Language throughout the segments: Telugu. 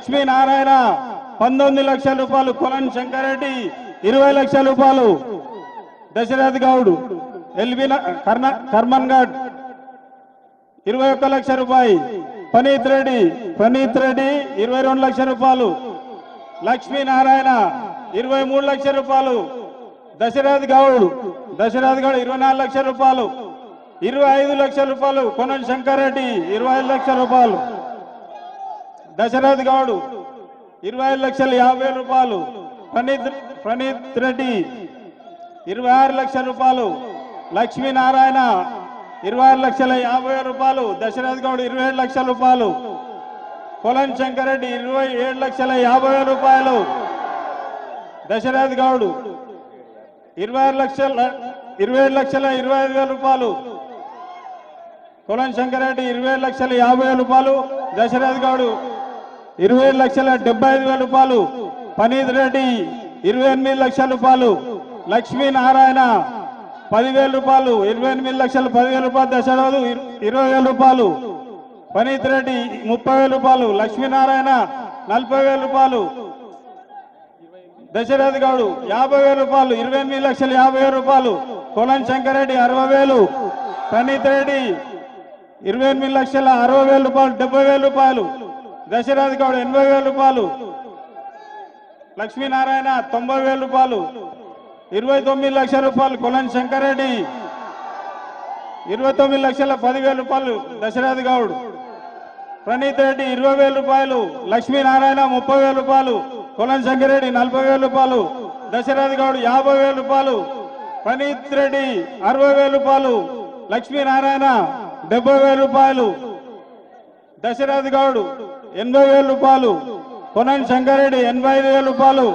లక్ష్మీనారాయణ 19 లక్షల రూపాయలు, కొలన్ శంకరెడ్డి 20 లక్షల రూపాయలు, దశరథ్ గౌడ్ ఎల్బి కర్మన్ గఢ్ 21 లక్ష రూపాయి, పనీత్ రెడ్డి 22 లక్షల రూపాయలు, లక్ష్మీనారాయణ 23 లక్షల రూపాయలు, దశరథ్ గౌడ్ 24 లక్షల రూపాయలు, 25 లక్షల రూపాయలు, కొనన్ శంకరెడ్డి 25 లక్షల రూపాయలు, దశరథ్ గౌడ్ 25,50,000 రూపాయలు, ప్రణీత్ రెడ్డి 26 లక్షల రూపాయలు, లక్ష్మీనారాయణ 26,50,000 రూపాయలు, దశరథ్ గౌడ్ 27 లక్షల రూపాయలు, కొలన్ శంకరెడ్డి 27,50,000 రూపాయలు, దశరథ్ గౌడ్ 27,25,000 రూపాయలు, కొలన్ శంకరెడ్డి 20,50,000 రూపాయలు, దశరథ్ గౌడ్ 20,75,000 రూపాయలు, పనీత్ రెడ్డి 28 లక్షల రూపాయలు, లక్ష్మీనారాయణ 10,000 రూపాయలు, 28,10,000 రూపాయలు, దశరథ్ 20,000 రూపాయలు, పనీత్ రెడ్డి 30,000 రూపాయలు, లక్ష్మీనారాయణ 40,000 రూపాయలు, దశరథ్ గౌడ్ 50,000 రూపాయలు, 28,50,000 రూపాయలు, కొలన్ శంకరెడ్డి 60,000, ప్రణీత్ రెడ్డి 28,60,000 రూపాయలు, 70,000 రూపాయలు, దశరథ్ గౌడ్ 80,000 రూపాయలు, లక్ష్మీనారాయణ 90,000 రూపాయలు, 29 లక్షల రూపాయలు, కొలన్ శంకరెడ్డి 29,10,000 రూపాయలు, దశరథ్ గౌడ్, ప్రణీత్ రెడ్డి 20,000 రూపాయలు, లక్ష్మీనారాయణ 30,000 రూపాయలు, కొలన్ శంకరెడ్డి 40,000 రూపాయలు, దశరథ్ గౌడ్ 50,000 రూపాయలు, ప్రణీత్ రెడ్డి 60,000 రూపాయలు, లక్ష్మీనారాయణ 70,000 రూపాయలు, దశరథ్ గౌడ్ 80,000 రూపాయలు, కొనన్ శంకరెడ్డి 85,000 రూపాయలు,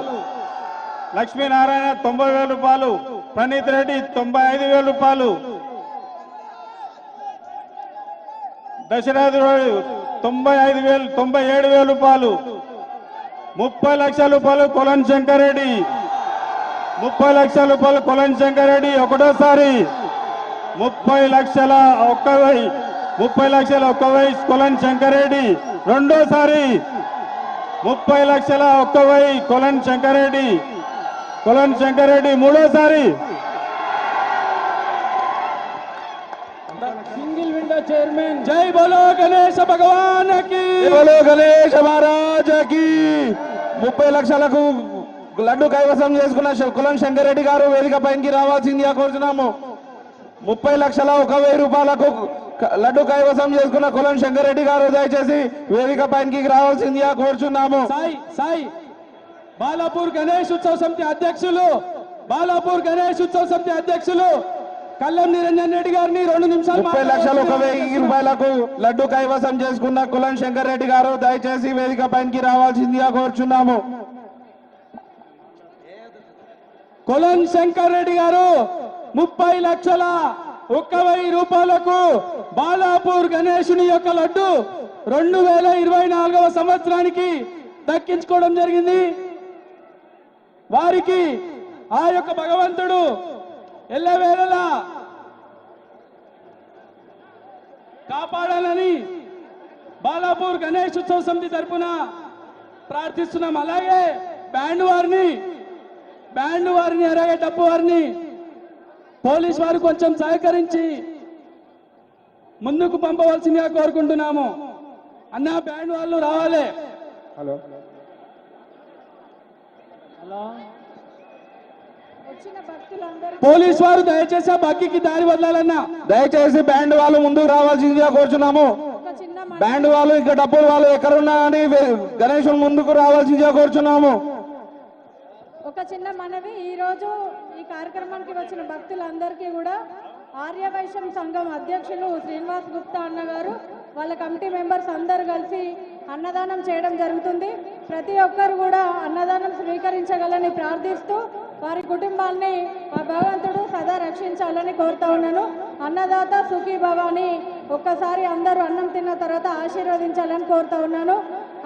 లక్ష్మీనారాయణ 90,000 రూపాయలు, ప్రణీత్ రెడ్డి 95,000 రూపాయలు, దశరథ్ గౌడ్ 97,000 రూపాయలు, 30 లక్షల రూపాయలు, కొలన్ శంకరెడ్డి 30 లక్షల రూపాయలు, కొలన్ శంకరెడ్డి ఒకటోసారి, 30 లక్షల 1,000 కొలన్ శంకరెడ్డి రెండోసారి, 30 లక్షల 1,000 కొలన్ శంకరెడ్డి మూడోసారి. సింగిల్ విండో చైర్మన్ జై బోలో గణేశ భగవాన్ కి, జై బోలో గణేశ మహారాజ్ కి. 30 లక్షలకు లడ్డు కైవసం చేసుకున్న కొలన్ శంకరెడ్డి గారు వేదిక పైకి రావాల్సిందిగా కోరుతున్నాము. 30 లక్షల 1,000 రూపాయలకు లడ్డు కైవసం చేసుకున్న కొలన్ శంకరెడ్డి గారు దయచేసి వేదిక పైకి రావాల్సిందిగా కోరుచున్నాము. సాయి బాలాపూర్ గణేష్ ఉత్సవ సమితి అధ్యక్షులు కల్లం నిరంజన్ రెడ్డి గారిని 2 నిమిషాలు 30 లక్షల 1,000 రూపాయలకు లడ్డు కైవసం చేసుకున్న కొలన్ శంకరెడ్డి గారు దయచేసి వేదిక పైకి రావాల్సిందిగా కోరుచున్నాము. కొలన్ శంకర్ రెడ్డి గారు 30 లక్షల 1,000 రూపాయలకు బాలాపూర్ గణేశుని యొక్క లడ్డు 2024వ సంవత్సరానికి దక్కించుకోవడం జరిగింది. వారికి ఆ యొక్క భగవంతుడు ఎల్లవేళలా కాపాడాలని బాలాపూర్ గణేష్ ఉత్సవ సమితి తరఫున ప్రార్థిస్తున్నాం. అలాగే బ్యాండ్ వారిని అలాగే డప్పు వారిని పోలీస్ వారు కొంచెం సహకరించి ముందుకు పంపవలసిందిగా కోరుకుంటున్నాము. అన్న బ్యాండ్ వాళ్ళు రావాలి. హలో పోలీస్ వారు దయచేసి ఆ బగ్గికి దారి వదలాలన్నా. దయచేసి బ్యాండ్ వాళ్ళు ముందుకు రావాల్సిందిగా కోరుచున్నాము. బ్యాండ్ వాళ్ళు ఇంకా డప్పుల వాళ్ళు ఎక్కడున్నా అని గణేశుని ముందుకు రావాల్సిందిగా కోరుచున్నాము. ఒక చిన్న మనవి, ఈరోజు ఈ కార్యక్రమానికి వచ్చిన భక్తులందరికీ కూడా ఆర్యవైశ్యం సంఘం అధ్యక్షులు శ్రీనివాస్ గుప్తా అన్నగారు వాళ్ళ కమిటీ మెంబర్స్ అందరూ కలిసి అన్నదానం చేయడం జరుగుతుంది. ప్రతి ఒక్కరు కూడా అన్నదానం స్వీకరించగలని ప్రార్థిస్తూ వారి కుటుంబాన్ని ఆ భగవంతుడు సదా రక్షించాలని కోరుతా ఉన్నాను. అన్నదాత సుఖీ భవాని ఒక్కసారి అందరూ అన్నం తిన్న తర్వాత ఆశీర్వదించాలని కోరుతా ఉన్నాను.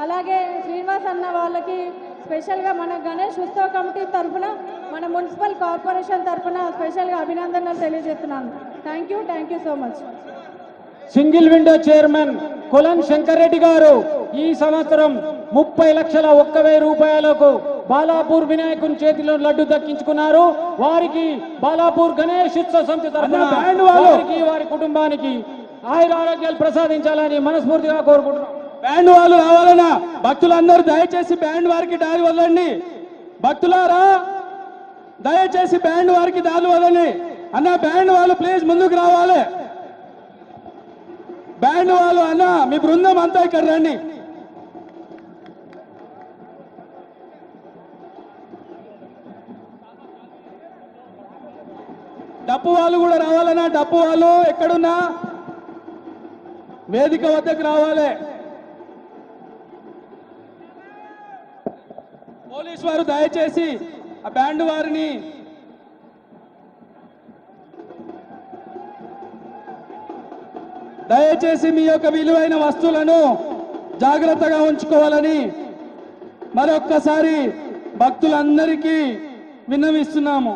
అలాగే శ్రీనివాస్ అన్న వాళ్ళకి స్పెషల్గా మన గణేష్ ఉత్సవ కమిటీ తరఫున మన మున్సిపల్ కార్పొరేషన్ తరఫున స్పెషల్గా అభినందనలు తెలియజేస్తున్నాను. Thank you so much. Single window chairman Kolan Shankar Reddy గారు ఈ సంవత్సరం 30,01,000 రూపాయలకు బాలాపూర్ వినాయకుని చేతిలో లడ్డు దక్కించుకున్నారు. వారికి బాలాపూర్ గణేష్ ఉత్సవ సమితి తరఫున వారికి వారి కుటుంబానికి ఆయుర ఆరోగ్యాలు ప్రసాదించాలని మనస్ఫూర్తిగా కోరుకుంటున్నాం. బ్యాండ్ వాళ్ళు రావాలన్నా భక్తులందరూ దయచేసి బ్యాండ్ వారికి దారి వదలండి. భక్తులారా దయచేసి బ్యాండ్ వారికి దారి వదలండి. అన్న బ్యాండ్ వాళ్ళు ప్లీజ్ ముందుకు రావాలి. బ్యాండ్ వాళ్ళు అన్న మీ బృందం అంతా ఇక్కడ రండి. డప్పు వాళ్ళు కూడా రావాలన్నా డప్పు వాళ్ళు ఎక్కడున్నా వేదిక వద్దకు రావాలి. పోలీసు వారు దయచేసి ఆ బ్యాండ్ వారిని దయచేసి మీ యొక్క విలువైన వస్తువులను జాగ్రత్తగా ఉంచుకోవాలని మరొక్కసారి భక్తులందరికీ విన్నవిస్తున్నాము.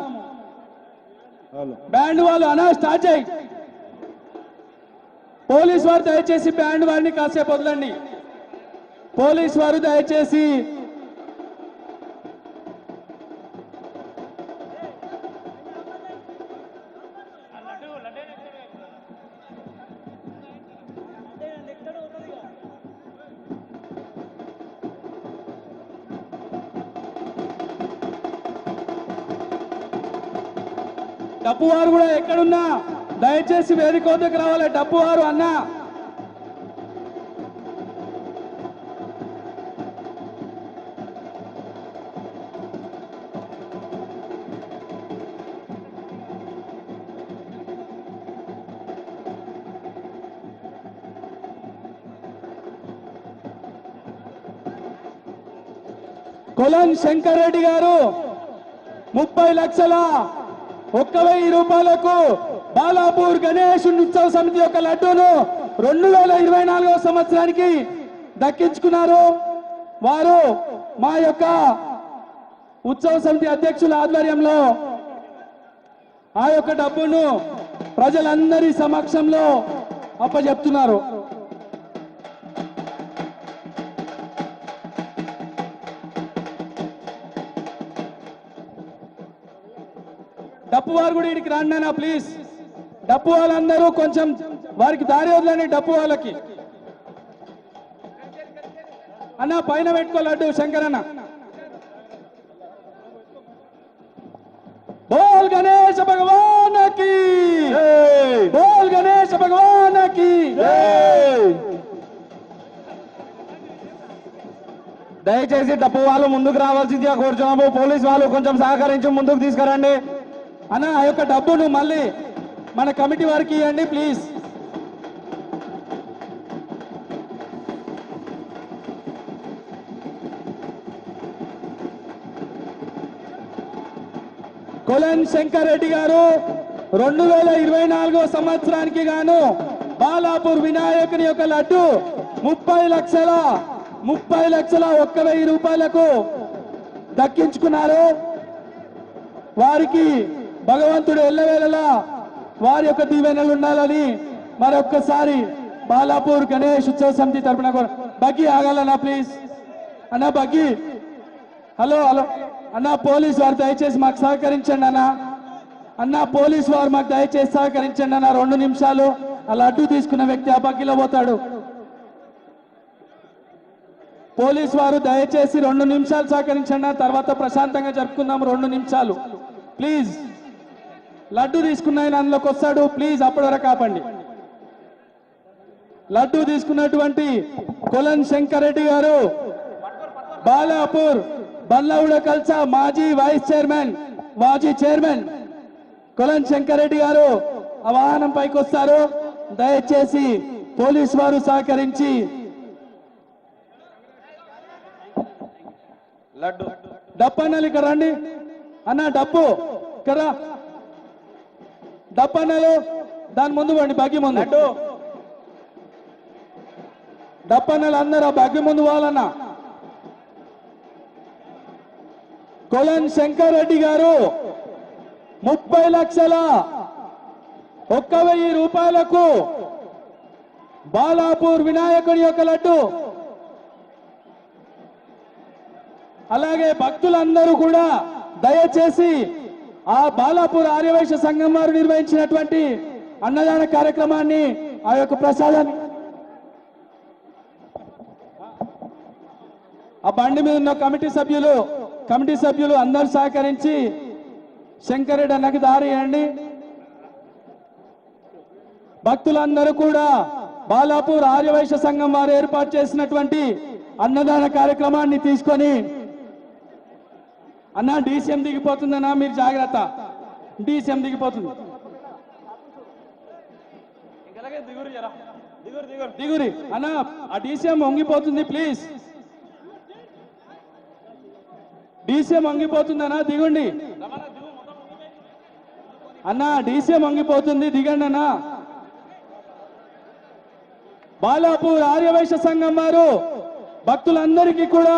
బ్యాండ్ వాళ్ళు అనా స్టార్ట్ చేయి. పోలీసు వారు దయచేసి బ్యాండ్ వారిని కాసేపు వదలండి. పోలీసు వారు దయచేసి డప్పు వారు కూడా ఎక్కడున్నా దయచేసి వేదిక వద్దకు రావాలి. డప్పు వారు అన్నా కొలన్ శంకర్ రెడ్డి గారు 30,01,000 రూపాయలకు బాలాపూర్ గణేష్ ఉత్సవ సమితి యొక్క లడ్డూను 2024వ సంవత్సరానికి దక్కించుకున్నారు. వారు మా యొక్క ఉత్సవ సమితి అధ్యక్షుల ఆధ్వర్యంలో ఆ యొక్క డబ్బును ప్రజలందరి సమక్షంలో అప్పచెప్తున్నారు. డప్పు వారు కూడా ఇక్కడికి రండి అన్న ప్లీజ్. డప్పు వాళ్ళందరూ కొంచెం వారికి దారి వదలండి. డప్పు వాళ్ళకి అన్న పైన పెట్టుకో లడ్డు శంకర్ అన్న. బోల్ గణేష భగవానకి, బోల్ గణేష భగవానకి. దయచేసి డప్పు వాళ్ళు ముందుకు రావాల్సిందిగా కోరుచున్నాము. పోలీసు వాళ్ళు కొంచెం సహకరించి ముందుకు తీసుకురండి. అన్న ఆ యొక్క డబ్బును మళ్ళీ మన కమిటీ వారికి ఇవ్వండి ప్లీజ్. కొలన్ శంకర్ రెడ్డి గారు 2024వ సంవత్సరానికి గాను బాలాపూర్ వినాయకుని యొక్క లడ్డు 30,01,000 రూపాయలకు దక్కించుకున్నారు. వారికి భగవంతుడు ఎల్లవేళలా వారి యొక్క దీవెనలు ఉండాలని మరొక్కసారి బాలాపూర్ గణేష్ ఉత్సవ సమితి తరపున బగ్గి ఆగాలన్నా ప్లీజ్. అన్న బగ్గి హలో హలో అన్న పోలీసు వారు దయచేసి మాకు సహకరించండి అన్న. అన్న పోలీసు వారు మాకు దయచేసి సహకరించండి అన్న. 2 నిమిషాలు ఆ లడ్డు తీసుకున్న వ్యక్తి ఆ బగ్గిలో పోతాడు. పోలీసు వారు దయచేసి 2 నిమిషాలు సహకరించండి. తర్వాత ప్రశాంతంగా జరుపుకుందాం. 2 నిమిషాలు ప్లీజ్. లడ్డు తీసుకున్న ఆయన అందులోకి వస్తాడు ప్లీజ్. అప్పటి వరకు ఆపండి. లడ్డు తీసుకున్నటువంటి కొలన్ శంకర్ రెడ్డి గారు బాలాపూర్ బల్లౌడ కల్సా మాజీ వైస్ చైర్మన్ మాజీ చైర్మన్ కొలన్ శంకర్ రెడ్డి గారు ఆ వాహనం పైకి వస్తారు. దయచేసి పోలీసు వారు సహకరించి లడ్డు డప్పు అన్నలు ఇక్కడ రండి అన్న. డప్పు ఇక్కడ డప్పు అన్నలు దాని ముందు పండి బగ్గి ముందు. డప్పు అన్నలు అందరూ ఆ బగ్గి ముందు పోవాలన్నా. కొలన్ శంకర్ రెడ్డి గారు 30,01,000 రూపాయలకు బాలాపూర్ వినాయకుడి యొక్క లడ్డు అలాగే భక్తులందరూ కూడా దయచేసి ఆ బాలాపూర్ ఆర్యవైశ్య సంఘం వారు నిర్వహించినటువంటి అన్నదాన కార్యక్రమాన్ని ఆ యొక్క ప్రసాదాన్ని ఆ బండి మీద ఉన్న కమిటీ సభ్యులు అందరూ సహకరించి శంకరెడ్డి అన్నకి దారి ఇవ్వండి. భక్తులందరూ కూడా బాలాపూర్ ఆర్యవైశ్య సంఘం వారు ఏర్పాటు చేసినటువంటి అన్నదాన కార్యక్రమాన్ని తీసుకొని అన్న డీసీఎం దిగిపోతుందన్నా, మీరు జాగ్రత్త, డీసీఎం దిగిపోతుంది. దిగురి అన్న, ఆ డీసీఎం వంగిపోతుంది, ప్లీజ్. డీసీఎం వంగిపోతుందన్నా, దిగండి అన్న, డీసీఎం వంగిపోతుంది, దిగండి అన్న. బాలాపూర్ ఆర్యవైశ్య సంఘం వారు భక్తులందరికీ కూడా